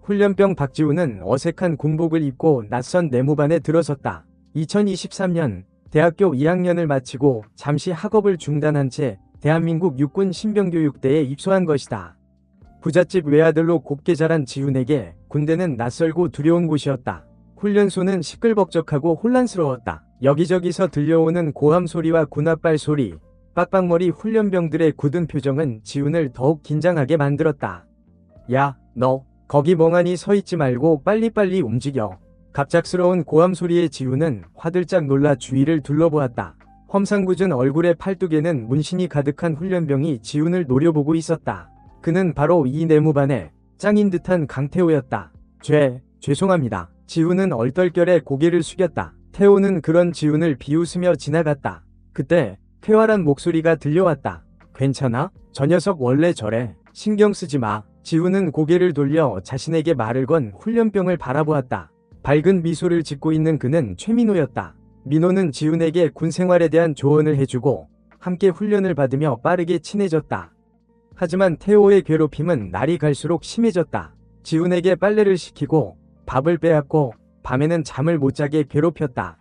훈련병 박지훈은 어색한 군복을 입고 낯선 내무반에 들어섰다. 2023년 대학교 2학년을 마치고 잠시 학업을 중단한 채 대한민국 육군 신병교육대에 입소한 것이다. 부잣집 외아들로 곱게 자란 지훈에게 군대는 낯설고 두려운 곳이었다. 훈련소는 시끌벅적하고 혼란스러웠다. 여기저기서 들려오는 고함 소리와 군홧발 소리, 빡빡머리 훈련병들의 굳은 표정은 지훈을 더욱 긴장하게 만들었다. 야, 너 거기 멍하니 서 있지 말고 빨리빨리 움직여. 갑작스러운 고함 소리에 지훈은 화들짝 놀라 주위를 둘러보았다. 험상궂은 얼굴의 팔뚝에는 문신이 가득한 훈련병이 지훈을 노려보고 있었다. 그는 바로 이 내무반의 짱인 듯한 강태호였다. 죄송합니다. 지훈은 얼떨결에 고개를 숙였다. 태호는 그런 지훈을 비웃으며 지나갔다. 그때 쾌활한 목소리가 들려왔다. 괜찮아? 저 녀석 원래 저래. 신경 쓰지 마. 지훈은 고개를 돌려 자신에게 말을 건 훈련병을 바라보았다. 밝은 미소를 짓고 있는 그는 최민호였다. 민호는 지훈에게 군 생활에 대한 조언을 해주고 함께 훈련을 받으며 빠르게 친해졌다. 하지만 태호의 괴롭힘은 날이 갈수록 심해졌다. 지훈에게 빨래를 시키고 밥을 빼앗고 밤에는 잠을 못 자게 괴롭혔다.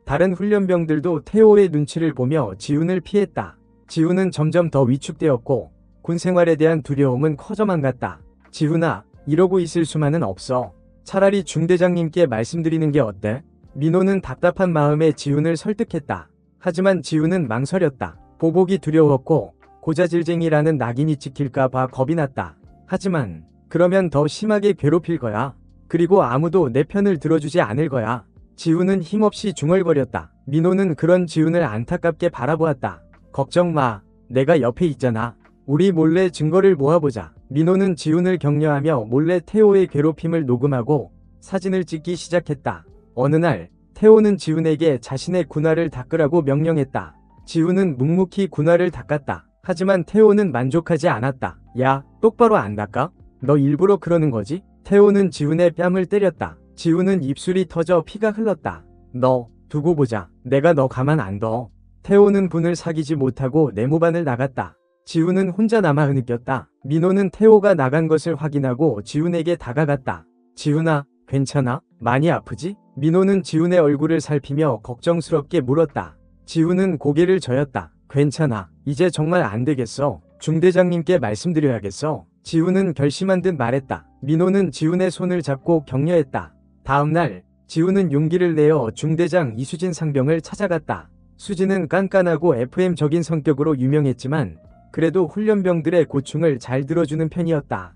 다른 훈련병들도 태호의 눈치를 보며 지훈을 피했다. 지훈은 점점 더 위축되었고 군 생활에 대한 두려움은 커져만 갔다. 지훈아, 이러고 있을 수만은 없어. 차라리 중대장님께 말씀드리는 게 어때? 민호는 답답한 마음에 지훈을 설득했다. 하지만 지훈은 망설였다. 보복이 두려웠고 고자질쟁이라는 낙인이 찍힐까봐 겁이 났다. 하지만 그러면 더 심하게 괴롭힐 거야. 그리고 아무도 내 편을 들어주지 않을 거야. 지훈은 힘없이 중얼거렸다. 민호는 그런 지훈을 안타깝게 바라보았다. 걱정 마. 내가 옆에 있잖아. 우리 몰래 증거를 모아보자. 민호는 지훈을 격려하며 몰래 태호의 괴롭힘을 녹음하고 사진을 찍기 시작했다. 어느 날 태호는 지훈에게 자신의 군화를 닦으라고 명령했다. 지훈은 묵묵히 군화를 닦았다. 하지만 태호는 만족하지 않았다. 야, 똑바로 안 닦아? 너 일부러 그러는 거지? 태호는 지훈의 뺨을 때렸다. 지훈은 입술이 터져 피가 흘렀다. 너 두고 보자. 내가 너 가만 안 둬. 태호는 분을 사귀지 못하고 내무반을 나갔다. 지훈은 혼자 남아 느꼈다. 민호는 태호가 나간 것을 확인하고 지훈에게 다가갔다. 지훈아, 괜찮아? 많이 아프지? 민호는 지훈의 얼굴을 살피며 걱정스럽게 물었다. 지훈은 고개를 저었다. 괜찮아. 이제 정말 안 되겠어. 중대장님께 말씀드려야겠어. 지훈은 결심한 듯 말했다. 민호는 지훈의 손을 잡고 격려했다. 다음날 지훈은 용기를 내어 중대장 이수진 상병을 찾아갔다. 수진은 깐깐하고 FM적인 성격으로 유명했지만 그래도 훈련병들의 고충을 잘 들어주는 편이었다.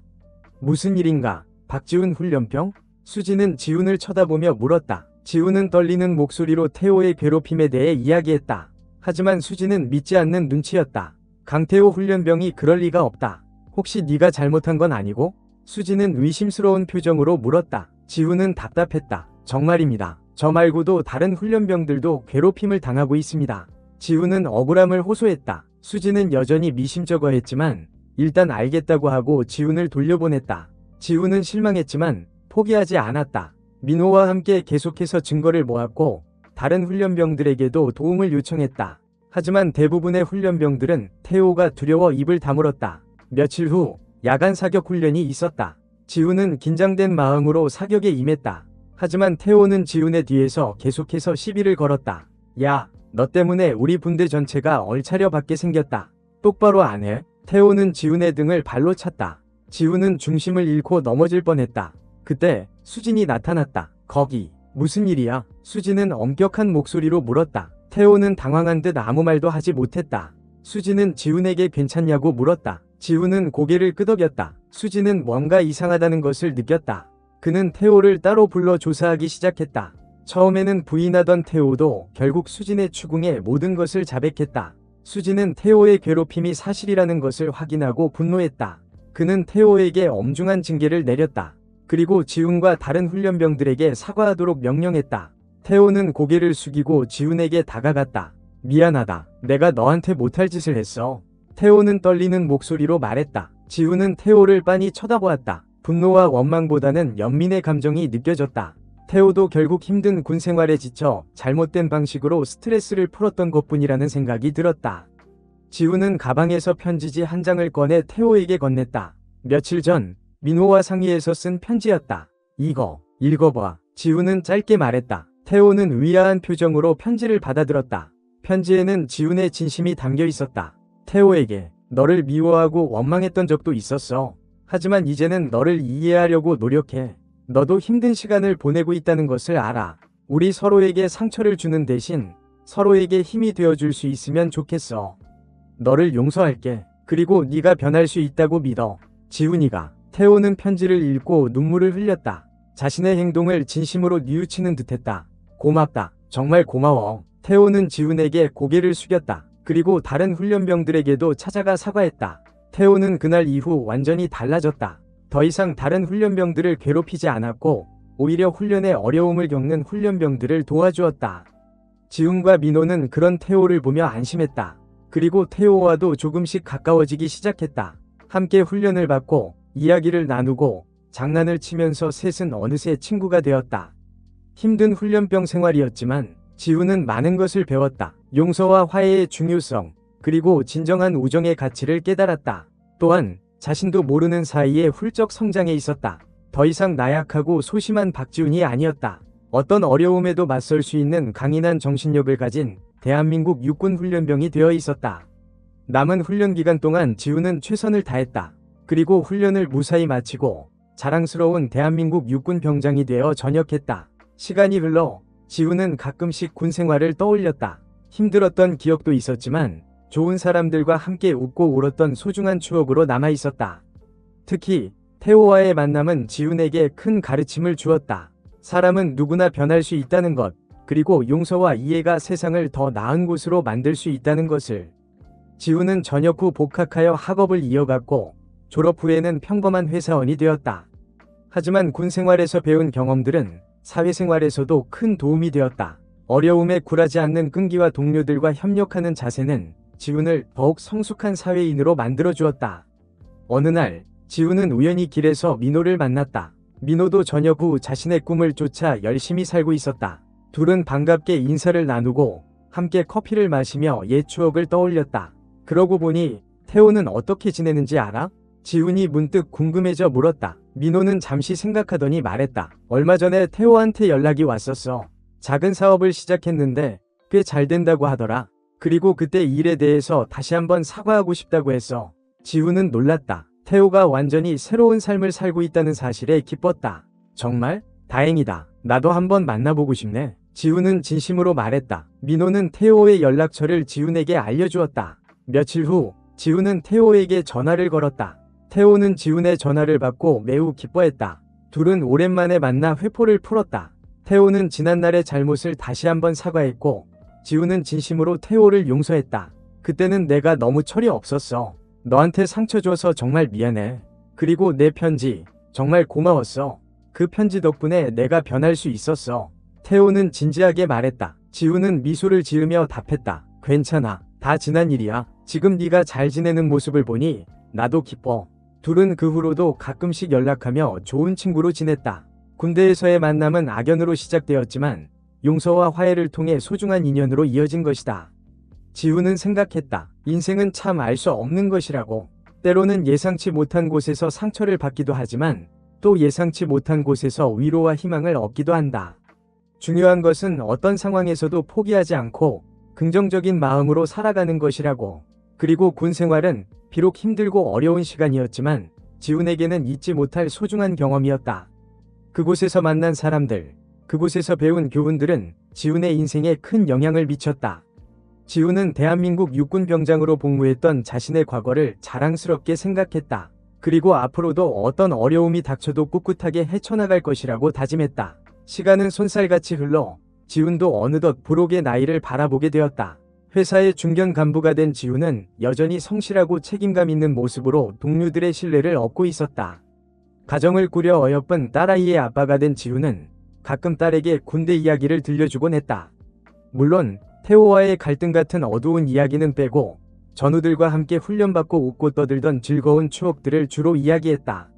무슨 일인가? 박지훈 훈련병? 수진은 지훈을 쳐다보며 물었다. 지훈은 떨리는 목소리로 태호의 괴롭힘에 대해 이야기했다. 하지만 수진은 믿지 않는 눈치였다. 강태호 훈련병이 그럴 리가 없다. 혹시 네가 잘못한 건 아니고? 수진은 의심스러운 표정으로 물었다. 지훈은 답답했다. 정말입니다. 저 말고도 다른 훈련병들도 괴롭힘을 당하고 있습니다. 지훈은 억울함을 호소했다. 수진은 여전히 미심쩍어했지만 일단 알겠다고 하고 지훈을 돌려보냈다. 지훈은 실망했지만 포기하지 않았다. 민호와 함께 계속해서 증거를 모았고 다른 훈련병들에게도 도움을 요청했다. 하지만 대부분의 훈련병들은 태호가 두려워 입을 다물었다. 며칠 후 야간 사격 훈련이 있었다. 지훈은 긴장된 마음으로 사격에 임했다. 하지만 태호는 지훈의 뒤에서 계속해서 시비를 걸었다. 야, 너 때문에 우리 분대 전체가 얼차려 받게 생겼다. 똑바로 안 해? 태호는 지훈의 등을 발로 찼다. 지훈은 중심을 잃고 넘어질 뻔했다. 그때 수진이 나타났다. 거기 무슨 일이야? 수진은 엄격한 목소리로 물었다. 태호는 당황한 듯 아무 말도 하지 못했다. 수진은 지훈에게 괜찮냐고 물었다. 지훈은 고개를 끄덕였다. 수진은 뭔가 이상하다는 것을 느꼈다. 그는 태호를 따로 불러 조사하기 시작했다. 처음에는 부인하던 태호도 결국 수진의 추궁에 모든 것을 자백했다. 수진은 태호의 괴롭힘이 사실이라는 것을 확인하고 분노했다. 그는 태호에게 엄중한 징계를 내렸다. 그리고 지훈과 다른 훈련병들에게 사과하도록 명령했다. 태호는 고개를 숙이고 지훈에게 다가갔다. 미안하다. 내가 너한테 못할 짓을 했어. 태호는 떨리는 목소리로 말했다. 지훈은 태호를 빤히 쳐다보았다. 분노와 원망보다는 연민의 감정이 느껴졌다. 태호도 결국 힘든 군 생활에 지쳐 잘못된 방식으로 스트레스를 풀었던 것뿐이라는 생각이 들었다. 지훈은 가방에서 편지지 한 장을 꺼내 태호에게 건넸다. 며칠 전 민호와 상의해서 쓴 편지였다. 이거 읽어봐. 지훈은 짧게 말했다. 태호는 의아한 표정으로 편지를 받아들었다. 편지에는 지훈의 진심이 담겨 있었다. 태호에게 너를 미워하고 원망했던 적도 있었어. 하지만 이제는 너를 이해하려고 노력해. 너도 힘든 시간을 보내고 있다는 것을 알아. 우리 서로에게 상처를 주는 대신 서로에게 힘이 되어줄 수 있으면 좋겠어. 너를 용서할게. 그리고 네가 변할 수 있다고 믿어. 지훈이가. 태호는 편지를 읽고 눈물을 흘렸다. 자신의 행동을 진심으로 뉘우치는 듯했다. 고맙다. 정말 고마워. 태호는 지훈에게 고개를 숙였다. 그리고 다른 훈련병들에게도 찾아가 사과했다. 태호는 그날 이후 완전히 달라졌다. 더 이상 다른 훈련병들을 괴롭히지 않았고 오히려 훈련에 어려움을 겪는 훈련병들을 도와주었다. 지훈과 민호는 그런 태호를 보며 안심했다. 그리고 태호와도 조금씩 가까워지기 시작했다. 함께 훈련을 받고 이야기를 나누고 장난을 치면서 셋은 어느새 친구가 되었다. 힘든 훈련병 생활이었지만 지훈은 많은 것을 배웠다. 용서와 화해의 중요성, 그리고 진정한 우정의 가치를 깨달았다. 또한 자신도 모르는 사이에 훌쩍 성장해 있었다. 더 이상 나약하고 소심한 박지훈이 아니었다. 어떤 어려움에도 맞설 수 있는 강인한 정신력을 가진 대한민국 육군 훈련병이 되어 있었다. 남은 훈련 기간 동안 지훈은 최선을 다했다. 그리고 훈련을 무사히 마치고 자랑스러운 대한민국 육군 병장이 되어 전역했다. 시간이 흘러 지훈은 가끔씩 군 생활을 떠올렸다. 힘들었던 기억도 있었지만 좋은 사람들과 함께 웃고 울었던 소중한 추억으로 남아 있었다. 특히 태호와의 만남은 지훈에게 큰 가르침을 주었다. 사람은 누구나 변할 수 있다는 것, 그리고 용서와 이해가 세상을 더 나은 곳으로 만들 수 있다는 것을. 지훈은 전역 후 복학하여 학업을 이어갔고 졸업 후에는 평범한 회사원이 되었다. 하지만 군 생활에서 배운 경험들은 사회생활에서도 큰 도움이 되었다. 어려움에 굴하지 않는 끈기와 동료들과 협력하는 자세는 지훈을 더욱 성숙한 사회인으로 만들어 주었다. 어느 날 지훈은 우연히 길에서 민호를 만났다. 민호도 전역 후 자신의 꿈을 쫓아 열심히 살고 있었다. 둘은 반갑게 인사를 나누고 함께 커피를 마시며 옛 추억을 떠올렸다. 그러고 보니 태호는 어떻게 지내는지 알아? 지훈이 문득 궁금해져 물었다. 민호는 잠시 생각하더니 말했다. 얼마 전에 태호한테 연락이 왔었어. 작은 사업을 시작했는데 꽤 잘 된다고 하더라. 그리고 그때 일에 대해서 다시 한번 사과하고 싶다고 했어. 지훈은 놀랐다. 태호가 완전히 새로운 삶을 살고 있다는 사실에 기뻤다. 정말? 다행이다. 나도 한번 만나보고 싶네. 지훈은 진심으로 말했다. 민호는 태호의 연락처를 지훈에게 알려주었다. 며칠 후 지훈은 태호에게 전화를 걸었다. 태호는 지훈의 전화를 받고 매우 기뻐했다. 둘은 오랜만에 만나 회포를 풀었다. 태호는 지난날의 잘못을 다시 한번 사과했고 지훈은 진심으로 태호를 용서했다. 그때는 내가 너무 철이 없었어. 너한테 상처 줘서 정말 미안해. 그리고 내 편지 정말 고마웠어. 그 편지 덕분에 내가 변할 수 있었어. 태호는 진지하게 말했다. 지훈은 미소를 지으며 답했다. 괜찮아. 다 지난 일이야. 지금 네가 잘 지내는 모습을 보니 나도 기뻐. 둘은 그 후로도 가끔씩 연락하며 좋은 친구로 지냈다. 군대에서의 만남은 악연으로 시작되었지만 용서와 화해를 통해 소중한 인연으로 이어진 것이다. 지훈은 생각했다. 인생은 참 알 수 없는 것이라고. 때로는 예상치 못한 곳에서 상처를 받기도 하지만 또 예상치 못한 곳에서 위로와 희망을 얻기도 한다. 중요한 것은 어떤 상황에서도 포기하지 않고 긍정적인 마음으로 살아가는 것이라고. 그리고 군 생활은 비록 힘들고 어려운 시간이었지만 지훈에게는 잊지 못할 소중한 경험이었다. 그곳에서 만난 사람들, 그곳에서 배운 교훈들은 지훈의 인생에 큰 영향을 미쳤다. 지훈은 대한민국 육군병장으로 복무했던 자신의 과거를 자랑스럽게 생각했다. 그리고 앞으로도 어떤 어려움이 닥쳐도 꿋꿋하게 헤쳐나갈 것이라고 다짐했다. 시간은 쏜살같이 흘러 지훈도 어느덧 부록의 나이를 바라보게 되었다. 회사의 중견 간부가 된 지훈은 여전히 성실하고 책임감 있는 모습으로 동료들의 신뢰를 얻고 있었다. 가정을 꾸려 어여쁜 딸아이의 아빠가 된 지훈은 가끔 딸에게 군대 이야기를 들려주곤 했다. 물론 태호와의 갈등 같은 어두운 이야기는 빼고 전우들과 함께 훈련받고 웃고 떠들던 즐거운 추억들을 주로 이야기했다.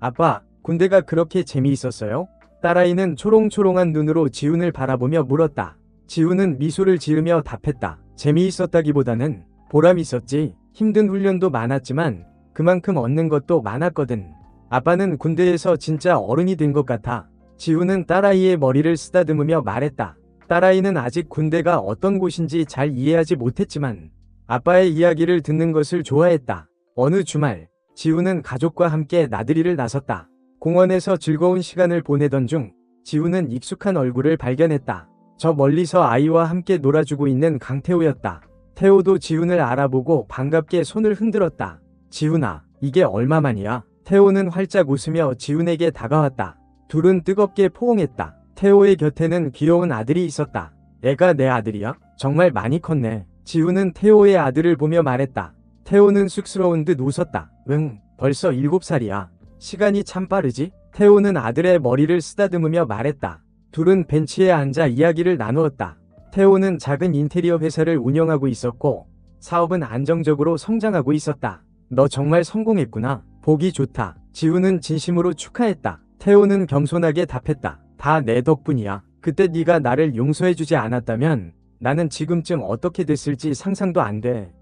아빠, 군대가 그렇게 재미있었어요? 딸아이는 초롱초롱한 눈으로 지훈을 바라보며 물었다. 지훈은 미소를 지으며 답했다. 재미있었다기보다는 보람 있었지. 힘든 훈련도 많았지만 그만큼 얻는 것도 많았거든. 아빠는 군대에서 진짜 어른이 된 것 같아. 지우는 딸아이의 머리를 쓰다듬으며 말했다. 딸아이는 아직 군대가 어떤 곳인지 잘 이해하지 못했지만 아빠의 이야기를 듣는 것을 좋아했다. 어느 주말, 지우는 가족과 함께 나들이를 나섰다. 공원에서 즐거운 시간을 보내던 중 지우는 익숙한 얼굴을 발견했다. 저 멀리서 아이와 함께 놀아주고 있는 강태호였다. 태호도 지훈을 알아보고 반갑게 손을 흔들었다. 지훈아, 이게 얼마만이야? 태호는 활짝 웃으며 지훈에게 다가왔다. 둘은 뜨겁게 포옹했다. 태호의 곁에는 귀여운 아들이 있었다. 애가 내 아들이야? 정말 많이 컸네. 지훈은 태호의 아들을 보며 말했다. 태호는 쑥스러운 듯 웃었다. 응, 벌써 7살이야. 시간이 참 빠르지? 태호는 아들의 머리를 쓰다듬으며 말했다. 둘은 벤치에 앉아 이야기를 나누었다. 태호는 작은 인테리어 회사를 운영하고 있었고 사업은 안정적으로 성장하고 있었다. 너 정말 성공했구나. 보기 좋다. 지훈은 진심으로 축하했다. 태호는 겸손하게 답했다. 다 내 덕분이야. 그때 네가 나를 용서해주지 않았다면 나는 지금쯤 어떻게 됐을지 상상도 안 돼.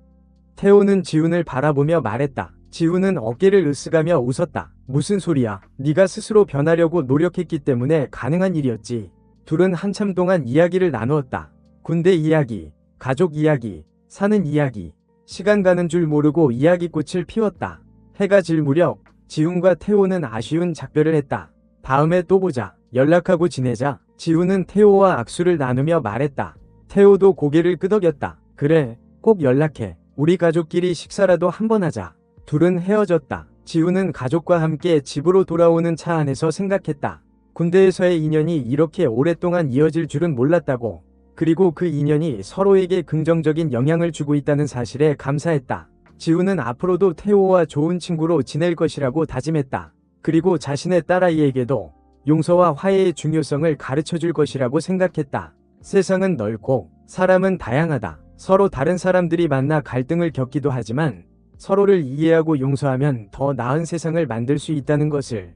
태호는 지훈을 바라보며 말했다. 지훈은 어깨를 으쓱하며 웃었다. 무슨 소리야. 네가 스스로 변하려고 노력했기 때문에 가능한 일이었지. 둘은 한참 동안 이야기를 나누었다. 군대 이야기, 가족 이야기, 사는 이야기. 시간 가는 줄 모르고 이야기꽃을 피웠다. 해가 질 무렵 지훈과 태호는 아쉬운 작별을 했다. 다음에 또 보자. 연락하고 지내자. 지훈은 태호와 악수를 나누며 말했다. 태호도 고개를 끄덕였다. 그래, 꼭 연락해. 우리 가족끼리 식사라도 한번 하자. 둘은 헤어졌다. 지훈은 가족과 함께 집으로 돌아오는 차 안에서 생각했다. 군대에서의 인연이 이렇게 오랫동안 이어질 줄은 몰랐다고. 그리고 그 인연이 서로에게 긍정적인 영향을 주고 있다는 사실에 감사했다. 지훈은 앞으로도 태호와 좋은 친구로 지낼 것이라고 다짐했다. 그리고 자신의 딸아이에게도 용서와 화해의 중요성을 가르쳐 줄 것이라고 생각했다. 세상은 넓고 사람은 다양하다. 서로 다른 사람들이 만나 갈등을 겪기도 하지만 서로를 이해하고 용서하면 더 나은 세상을 만들 수 있다는 것을